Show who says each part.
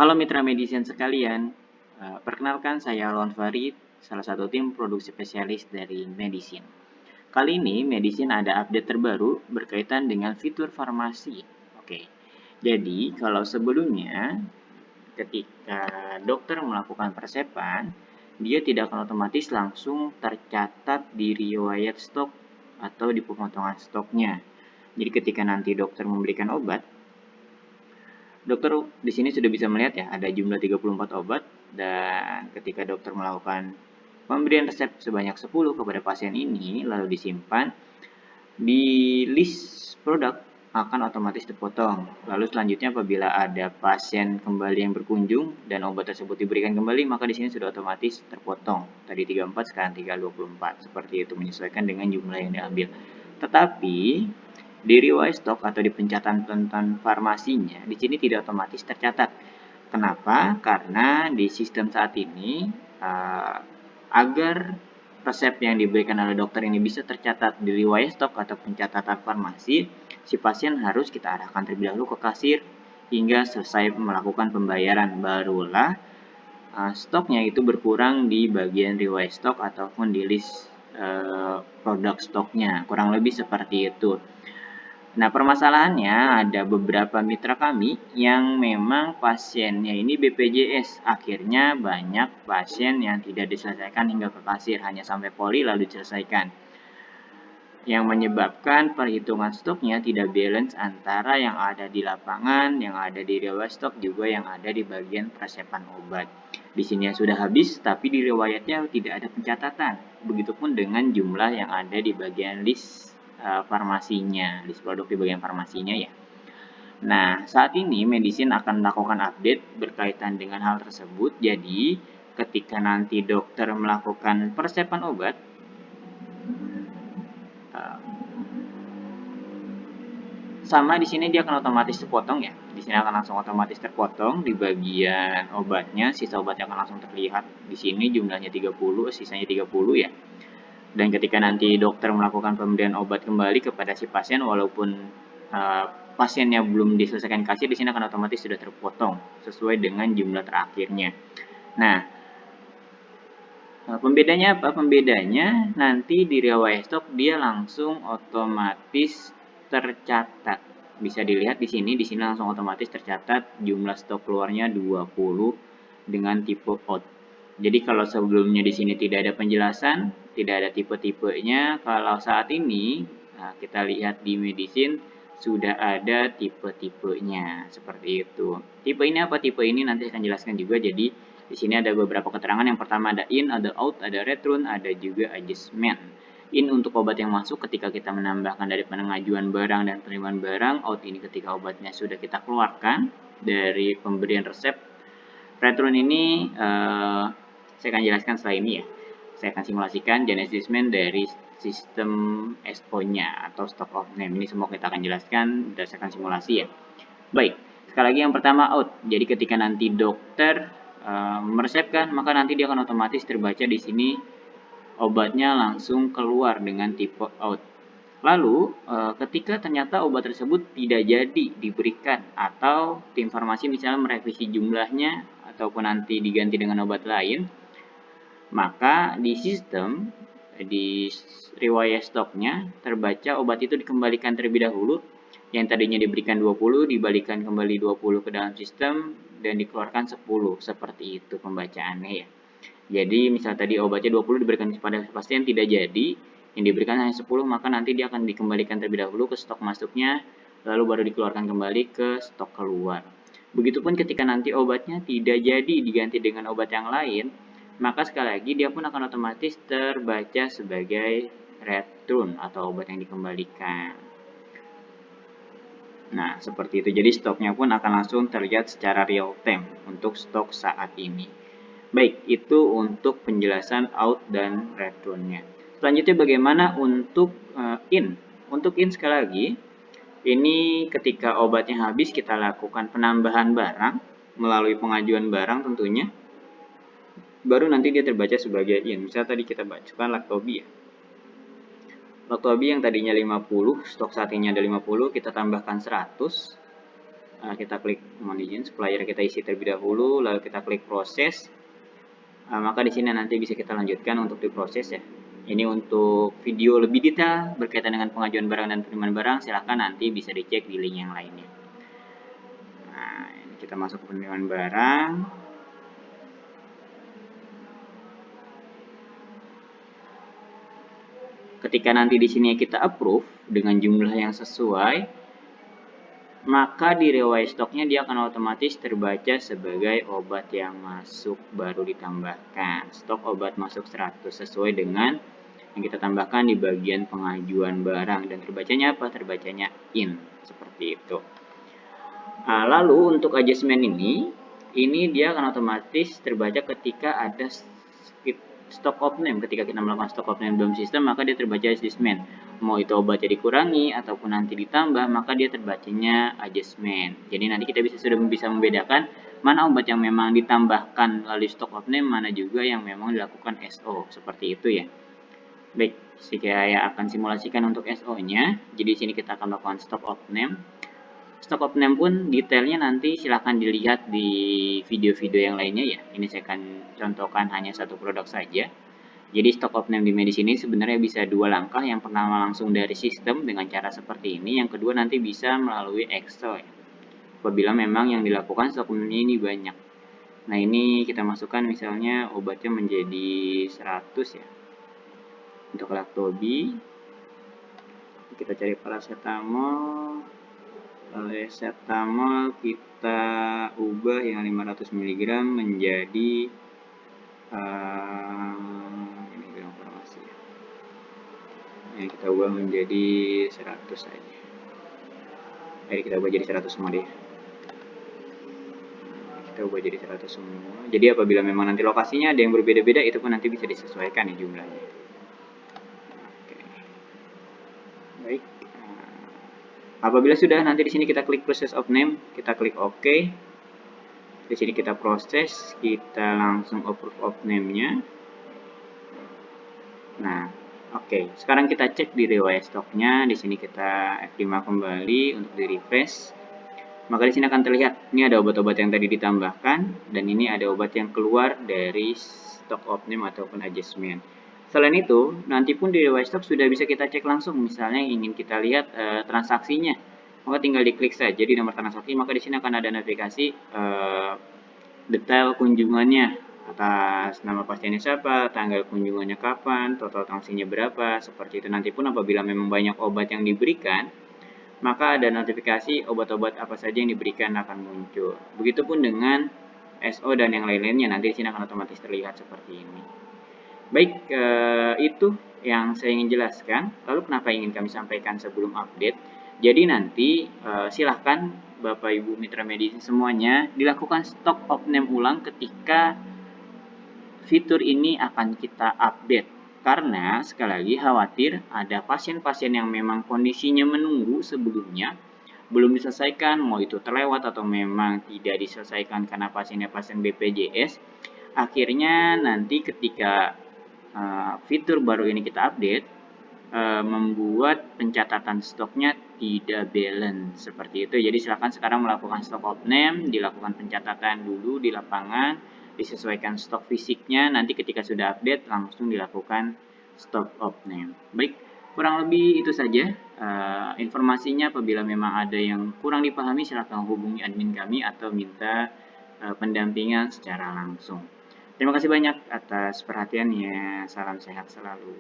Speaker 1: Halo mitra medicine sekalian, perkenalkan saya Lon Farid, salah satu tim produksi spesialis dari Medicine. Kali ini Medicine ada update terbaru berkaitan dengan fitur farmasi. Oke, jadi kalau sebelumnya ketika dokter melakukan persepan, dia tidak akan otomatis langsung tercatat di riwayat stok atau di pemotongan stoknya. Jadi ketika nanti dokter memberikan obat, dokter di sini sudah bisa melihat ya, ada jumlah 34 obat, dan ketika dokter melakukan pemberian resep sebanyak 10 kepada pasien ini, lalu disimpan, di list produk akan otomatis terpotong. Lalu selanjutnya apabila ada pasien kembali yang berkunjung dan obat tersebut diberikan kembali, maka di sini sudah otomatis terpotong. Tadi 34, sekarang tinggal 24. Seperti itu, menyesuaikan dengan jumlah yang diambil. Tetapi di riwayat stok atau di pencatatan farmasinya, di sini tidak otomatis tercatat. Kenapa? Karena di sistem saat ini, agar resep yang diberikan oleh dokter ini bisa tercatat di riwayat stok atau pencatatan farmasi, si pasien harus kita arahkan terlebih dahulu ke kasir hingga selesai melakukan pembayaran. Barulah stoknya itu berkurang di bagian riwayat stok ataupun di list produk stoknya. Kurang lebih seperti itu. Nah, permasalahannya ada beberapa mitra kami yang memang pasiennya ini BPJS. Akhirnya banyak pasien yang tidak diselesaikan hingga ke kasir, hanya sampai poli lalu diselesaikan. Yang menyebabkan perhitungan stoknya tidak balance antara yang ada di lapangan, yang ada di riwayat stok, juga yang ada di bagian persepan obat. Di sini sudah habis, tapi di riwayatnya tidak ada pencatatan. Begitupun dengan jumlah yang ada di bagian list farmasinya, list produk di bagian farmasinya ya. Nah, saat ini Medicine akan melakukan update berkaitan dengan hal tersebut. Jadi, ketika nanti dokter melakukan persepan obat, sama di sini dia akan otomatis terpotong ya. Di sini akan langsung otomatis terpotong di bagian obatnya, sisa obatnya akan langsung terlihat. Di sini jumlahnya 30, sisanya 30 ya. Dan ketika nanti dokter melakukan pemberian obat kembali kepada si pasien, walaupun pasiennya belum diselesaikan kasir, di sini akan otomatis sudah terpotong sesuai dengan jumlah terakhirnya. Nah, pembedanya apa? Pembedanya nanti di riwayat stok dia langsung otomatis tercatat. Bisa dilihat di sini langsung otomatis tercatat jumlah stok keluarnya 20 dengan tipe out. Jadi kalau sebelumnya di sini tidak ada penjelasan, tidak ada tipe-tipenya, kalau saat ini kita lihat di Medicine sudah ada tipe-tipenya seperti itu. Tipe ini apa? Tipe ini nanti akan jelaskan juga. Jadi di sini ada beberapa keterangan. Yang pertama ada in, ada out, ada return, ada juga adjustment. In untuk obat yang masuk ketika kita menambahkan dari pengajuan barang dan penerimaan barang. Out ini ketika obatnya sudah kita keluarkan dari pemberian resep. Return ini saya akan jelaskan setelah ini ya. Saya akan simulasikan dan adjustment dari sistem SO-nya atau stock of name. Ini semua kita akan jelaskan berdasarkan simulasi ya. Baik, sekali lagi yang pertama out. Jadi ketika nanti dokter meresepkan, maka nanti dia akan otomatis terbaca di sini obatnya langsung keluar dengan tipe out. Lalu, ketika ternyata obat tersebut tidak jadi diberikan atau tim farmasi misalnya merevisi jumlahnya ataupun nanti diganti dengan obat lain, maka di sistem, di riwayat stoknya terbaca obat itu dikembalikan terlebih dahulu. Yang tadinya diberikan 20, dibalikan kembali 20 ke dalam sistem dan dikeluarkan 10. Seperti itu pembacaannya ya. Jadi misal tadi obatnya 20 diberikan kepada pasien tidak jadi, yang diberikan hanya 10, maka nanti dia akan dikembalikan terlebih dahulu ke stok masuknya, lalu baru dikeluarkan kembali ke stok keluar. Begitupun ketika nanti obatnya tidak jadi diganti dengan obat yang lain, maka sekali lagi dia pun akan otomatis terbaca sebagai return atau obat yang dikembalikan. Nah, seperti itu. Jadi stoknya pun akan langsung terlihat secara real time untuk stok saat ini. Baik, itu untuk penjelasan out dan return-nya. Selanjutnya bagaimana untuk in? Untuk in sekali lagi, ini ketika obatnya habis kita lakukan penambahan barang melalui pengajuan barang tentunya. Baru nanti dia terbaca sebagai in. Misalnya tadi kita bacakan Lactobi ya. Lactobi yang tadinya 50, stok saat ini ada 50, kita tambahkan 100. kita klik mohon izin, supplier kita isi terlebih dahulu, lalu kita klik proses. Maka di sini nanti bisa kita lanjutkan untuk diproses ya. Ini untuk video lebih detail berkaitan dengan pengajuan barang dan penerimaan barang, silahkan nanti bisa dicek di link yang lainnya. Nah, ini kita masuk ke penerimaan barang. Ketika nanti di sini kita approve dengan jumlah yang sesuai, maka di riwayat stoknya dia akan otomatis terbaca sebagai obat yang masuk baru ditambahkan. Stok obat masuk 100 sesuai dengan yang kita tambahkan di bagian pengajuan barang, dan terbacanya apa? Terbacanya in, seperti itu. Lalu untuk adjustment ini dia akan otomatis terbaca ketika ada stock of name. Ketika kita melakukan stock of name dalam sistem, maka dia terbaca adjustment. Mau itu obatnya dikurangi ataupun nanti ditambah, maka dia terbacanya adjustment. Jadi nanti kita sudah bisa membedakan mana obat yang memang ditambahkan melalui stock of name, mana juga yang memang dilakukan SO, seperti itu ya. Baik, saya akan simulasikan untuk SO-nya. Jadi di sini kita akan melakukan stock of name. Stock of name pun detailnya nanti silahkan dilihat di video-video yang lainnya ya. Ini saya akan contohkan hanya satu produk saja. Jadi stock of name di medis ini sebenarnya bisa dua langkah. Yang pertama langsung dari sistem dengan cara seperti ini. Yang kedua nanti bisa melalui Excel ya. Apabila memang yang dilakukan stock of name ini banyak. Nah ini kita masukkan misalnya obatnya menjadi 100 ya. Untuk Lactobi kita cari paracetamol. Paracetamol kita ubah yang 500 mg menjadi ini bilang farmasi ya. Ini kita ubah menjadi 100 saja. Jadi kita ubah jadi 100 semua deh. Kita ubah jadi 100 semua. Jadi apabila memang nanti lokasinya ada yang berbeda-beda, itu pun nanti bisa disesuaikan ya jumlahnya. Oke. Baik. Apabila sudah, nanti di sini kita klik process of name, kita klik OK. Di sini kita proses, kita langsung approve of name-nya. Nah, oke. Sekarang kita cek di riwayat stoknya. Di sini kita F5 kembali untuk di refresh. Maka di sini akan terlihat ini ada obat-obat yang tadi ditambahkan dan ini ada obat yang keluar dari stock of name ataupun adjustment. Selain itu, nanti pun di riwayat stok sudah bisa kita cek langsung. Misalnya ingin kita lihat transaksinya, maka tinggal diklik saja di nomor transaksi, maka di sini akan ada notifikasi detail kunjungannya, atas nama pasiennya siapa, tanggal kunjungannya kapan, total transaksinya berapa, seperti itu. Nanti pun apabila memang banyak obat yang diberikan, maka ada notifikasi obat-obat apa saja yang diberikan akan muncul. Begitupun dengan SO dan yang lain-lainnya, nanti di sini akan otomatis terlihat seperti ini. Baik, itu yang saya ingin jelaskan. Lalu kenapa ingin kami sampaikan sebelum update? Jadi nanti silahkan Bapak Ibu Mitra Medis semuanya dilakukan stock of name ulang ketika fitur ini akan kita update. Karena sekali lagi khawatir ada pasien-pasien yang memang kondisinya menunggu sebelumnya belum diselesaikan, mau itu terlewat atau memang tidak diselesaikan karena pasiennya pasien BPJS. Akhirnya nanti ketika fitur baru ini kita update, membuat pencatatan stoknya tidak balance seperti itu. Jadi silakan sekarang melakukan stock of name, dilakukan pencatatan dulu di lapangan, disesuaikan stok fisiknya, nanti ketika sudah update langsung dilakukan stock of name. Baik, kurang lebih itu saja informasinya. Apabila memang ada yang kurang dipahami, silakan hubungi admin kami atau minta pendampingan secara langsung. Terima kasih banyak atas perhatiannya. Salam sehat selalu.